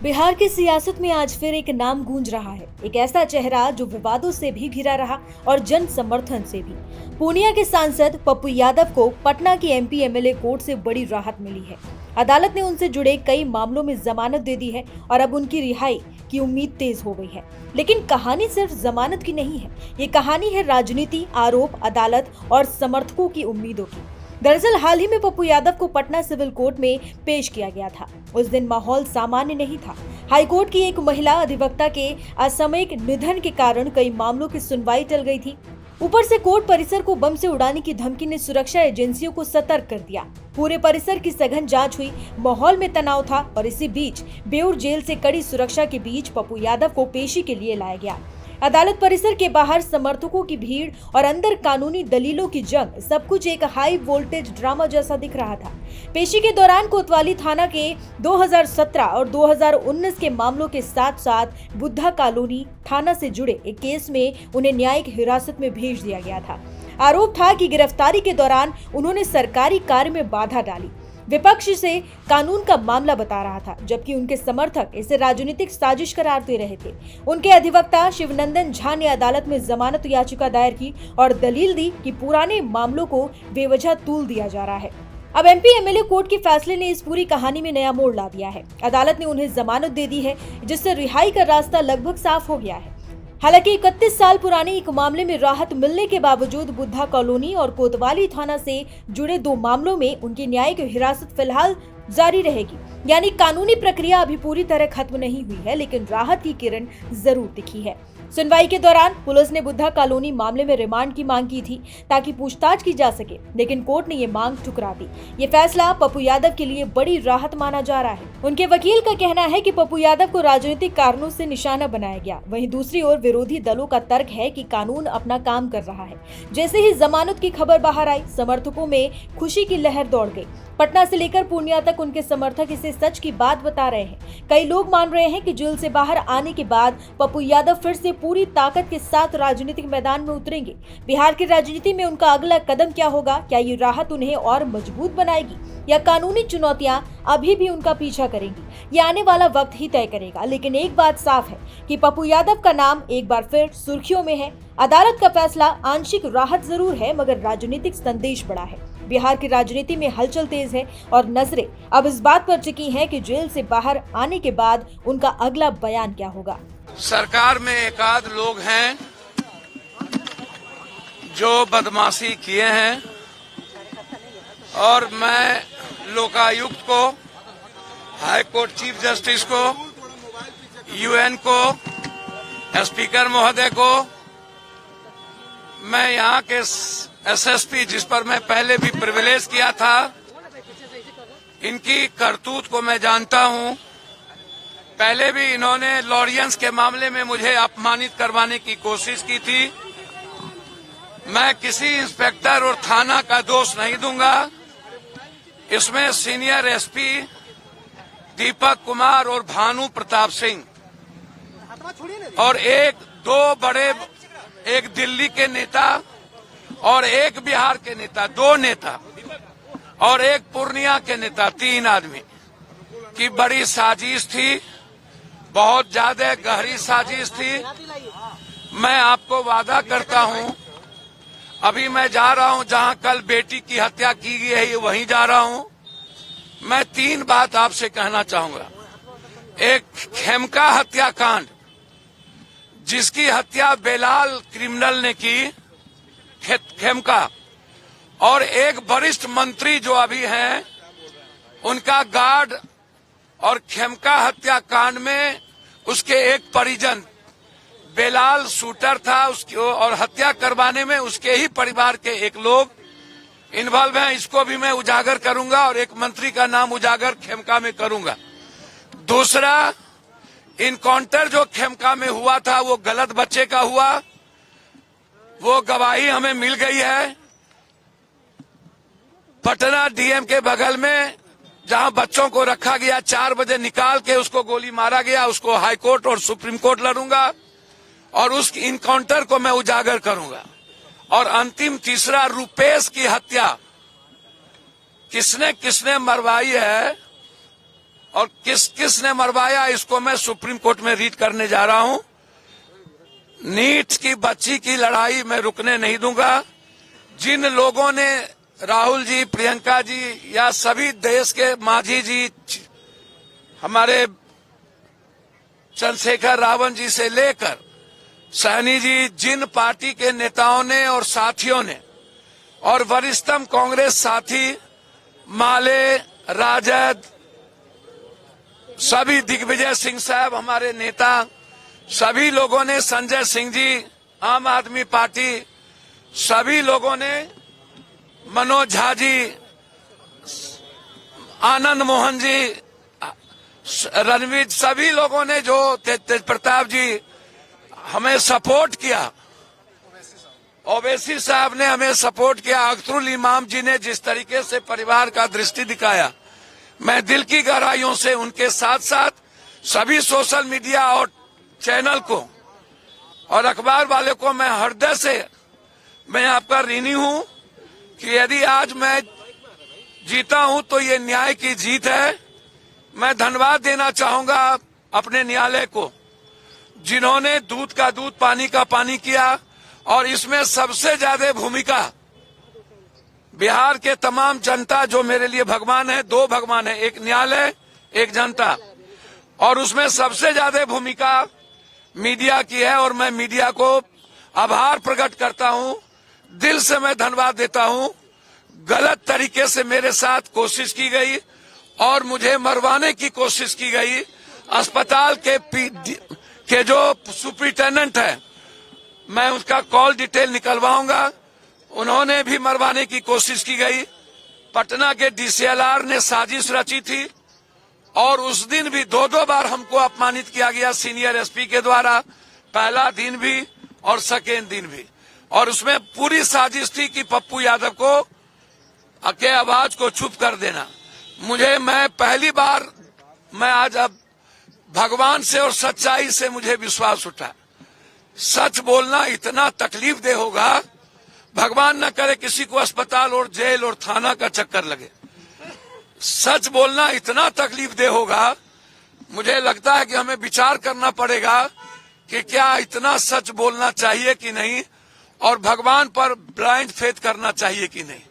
बिहार की सियासत में आज फिर एक नाम गूंज रहा है। एक ऐसा चेहरा जो विवादों से भी घिरा रहा और जन समर्थन से भी। पूर्णिया के सांसद पप्पू यादव को पटना की एमपी एमएलए कोर्ट से बड़ी राहत मिली है। अदालत ने उनसे जुड़े कई मामलों में जमानत दे दी है और अब उनकी रिहाई की उम्मीद तेज हो गई है। लेकिन कहानी सिर्फ जमानत की नहीं है, ये कहानी है राजनीति, आरोप, अदालत और समर्थकों की उम्मीदों की। दरअसल हाल ही में पप्पू यादव को पटना सिविल कोर्ट में पेश किया गया था। उस दिन माहौल सामान्य नहीं था। हाईकोर्ट की एक महिला अधिवक्ता के असामयिक निधन के कारण कई मामलों की सुनवाई टल गई थी। ऊपर से कोर्ट परिसर को बम से उड़ाने की धमकी ने सुरक्षा एजेंसियों को सतर्क कर दिया। पूरे परिसर की सघन जांच हुई, माहौल में तनाव था और इसी बीच बेऊर जेल से कड़ी सुरक्षा के बीच पप्पू यादव को पेशी के लिए लाया गया। अदालत परिसर के बाहर समर्थकों की भीड़ और अंदर कानूनी दलीलों की जंग, सब कुछ एक हाई वोल्टेज ड्रामा जैसा दिख रहा था। पेशी के दौरान कोतवाली थाना के 2017 और 2019 के मामलों के साथ साथ बुद्धा कॉलोनी थाना से जुड़े एक केस में उन्हें न्यायिक हिरासत में भेज दिया गया था। आरोप था कि गिरफ्तारी के दौरान उन्होंने सरकारी कार्य में बाधा डाली। विपक्ष से कानून का मामला बता रहा था, जबकि उनके समर्थक इसे राजनीतिक साजिश करार दे रहे थे। उनके अधिवक्ता शिवनंदन झा ने अदालत में जमानत याचिका दायर की और दलील दी कि पुराने मामलों को बेवजह तूल दिया जा रहा है। अब एमपी एमएलए कोर्ट के फैसले ने इस पूरी कहानी में नया मोड़ ला दिया है। अदालत ने उन्हें जमानत दे दी है, जिससे रिहाई का रास्ता लगभग साफ हो गया है। हालांकि 31 साल पुराने एक मामले में राहत मिलने के बावजूद बुद्धा कॉलोनी और कोतवाली थाना से जुड़े 2 मामलों में उनकी न्यायिक हिरासत फिलहाल जारी रहेगी। यानी कानूनी प्रक्रिया अभी पूरी तरह खत्म नहीं हुई है, लेकिन राहत की किरण जरूर दिखी है। सुनवाई के दौरान पुलिस ने बुद्धा कॉलोनी मामले में रिमांड की मांग की थी ताकि पूछताछ की जा सके, लेकिन कोर्ट ने ये मांग ठुकरा दी। ये फैसला पप्पू यादव के लिए बड़ी राहत माना जा रहा है। उनके वकील का कहना है कि पप्पू यादव को राजनीतिक कारणों से निशाना बनाया गया। वहीं दूसरी ओर विरोधी दलों का तर्क है कि कानून अपना काम कर रहा है। जैसे ही जमानत की खबर बाहर आई, समर्थकों में खुशी की लहर दौड़ गई। पटना से लेकर पूर्णिया तक उनके समर्थक इसे सच की बात बता रहे हैं। कई लोग मान रहे हैं कि जेल से बाहर आने के बाद पप्पू यादव फिर से पूरी ताकत के साथ राजनीतिक मैदान में उतरेंगे। बिहार की राजनीति में उनका अगला कदम क्या होगा? क्या ये राहत उन्हें और मजबूत बनाएगी या कानूनी चुनौतियां अभी भी उनका पीछा करेंगी? ये आने वाला वक्त ही तय करेगा। लेकिन एक बात साफ है कि पप्पू यादव का नाम एक बार फिर सुर्खियों में है। अदालत का फैसला आंशिक राहत जरूर है, मगर राजनीतिक संदेश बड़ा है। बिहार की राजनीति में हलचल तेज है और नजरें अब इस बात पर टिकी हैं कि जेल से बाहर आने के बाद उनका अगला बयान क्या होगा। सरकार में एकाध लोग हैं जो बदमाशी किए हैं और मैं लोकायुक्त को, हाई कोर्ट चीफ जस्टिस को, यूएन को, स्पीकर महोदय को, मैं यहाँ के एसएसपी जिस पर मैं पहले भी प्रिविलेज किया था, इनकी करतूत को मैं जानता हूँ। पहले भी इन्होंने लॉरियंस के मामले में मुझे अपमानित करवाने की कोशिश की थी। मैं किसी इंस्पेक्टर और थाना का दोष नहीं दूंगा। इसमें सीनियर एसपी दीपक कुमार और भानु प्रताप सिंह और दो बड़े, एक दिल्ली के नेता और एक बिहार के नेता, 2 नेता और एक पूर्णिया के नेता, 3 आदमी की बड़ी साजिश थी। बहुत ज्यादा गहरी साजिश थी। मैं आपको वादा करता हूं, अभी मैं जा रहा हूं जहां कल बेटी की हत्या की गई है, वहीं जा रहा हूं। मैं 3 बात आपसे कहना चाहूंगा। एक, खेमका हत्याकांड, जिसकी हत्या बेलाल क्रिमिनल ने की, खेमका, और एक वरिष्ठ मंत्री जो अभी हैं, उनका गार्ड, और खेमका हत्याकांड में उसके एक परिजन, बेलाल शूटर था उसकी, और हत्या करवाने में उसके ही परिवार के एक लोग इन्वॉल्व हैं। इसको भी मैं उजागर करूंगा और एक मंत्री का नाम उजागर खेमका में करूंगा। दूसरा, इनकाउंटर जो खेमका में हुआ था वो गलत बच्चे का हुआ, वो गवाही हमें मिल गई है। पटना डीएम के बगल में जहां बच्चों को रखा गया, 4 बजे निकाल के उसको गोली मारा गया। उसको हाई कोर्ट और सुप्रीम कोर्ट लड़ूंगा और उस इनकाउंटर को मैं उजागर करूंगा। और अंतिम, तीसरा, रुपेश की हत्या किसने किसने मरवाई है और किस किस ने मरवाया, इसको मैं सुप्रीम कोर्ट में रीड करने जा रहा हूं। नीट की बच्ची की लड़ाई मैं रुकने नहीं दूंगा। जिन लोगों ने राहुल जी, प्रियंका जी या सभी देश के मांझी जी, हमारे चंद्रशेखर रावण जी से लेकर सैनी जी, जिन पार्टी के नेताओं ने और साथियों ने और वरिष्ठतम कांग्रेस साथी माले, राजद, सभी दिग्विजय सिंह साहब हमारे नेता, सभी लोगों ने, संजय सिंह जी आम आदमी पार्टी, सभी लोगों ने, मनोज झा जी, आनंद मोहन जी, रणवीर, सभी लोगों ने जो तेज प्रताप जी हमें सपोर्ट किया, ओवैसी साहब ने हमें सपोर्ट किया, अख्तरुल इमाम जी ने जिस तरीके से परिवार का दृष्टि दिखाया, मैं दिल की गहराइयों से उनके साथ साथ सभी सोशल मीडिया और चैनल को और अखबार वाले को मैं हृदय से मैं आपका ऋणी हूं कि यदि आज मैं जीता हूं तो ये न्याय की जीत है। मैं धन्यवाद देना चाहूंगा अपने न्यायालय को, जिन्होंने दूध का दूध, पानी का पानी किया, और इसमें सबसे ज्यादा भूमिका बिहार के तमाम जनता, जो मेरे लिए भगवान है, दो भगवान है, एक न्यायालय, एक जनता, और उसमें सबसे ज्यादा भूमिका मीडिया की है। और मैं मीडिया को आभार प्रकट करता हूं, दिल से मैं धन्यवाद देता हूं। गलत तरीके से मेरे साथ कोशिश की गई और मुझे मरवाने की कोशिश की गई। अस्पताल के जो सुपरिटेंडेंट है, मैं उसका कॉल डिटेल निकलवाऊंगा, उन्होंने भी मरवाने की कोशिश की गई। पटना के डीसीएलआर ने साजिश रची थी और उस दिन भी दो बार हमको अपमानित किया गया सीनियर एसपी के द्वारा, पहला दिन भी और सेकेंड दिन भी। और उसमें पूरी साजिश थी कि पप्पू यादव को के आवाज को चुप कर देना। मैं पहली बार, मैं आज अब भगवान से और सच्चाई से मुझे विश्वास उठा। सच बोलना इतना तकलीफ दे होगा, भगवान न करे किसी को अस्पताल और जेल और थाना का चक्कर लगे। सच बोलना इतना तकलीफ दे होगा, मुझे लगता है कि हमें विचार करना पड़ेगा कि क्या इतना सच बोलना चाहिए कि नहीं, और भगवान पर ब्लाइंड फेथ करना चाहिए कि नहीं।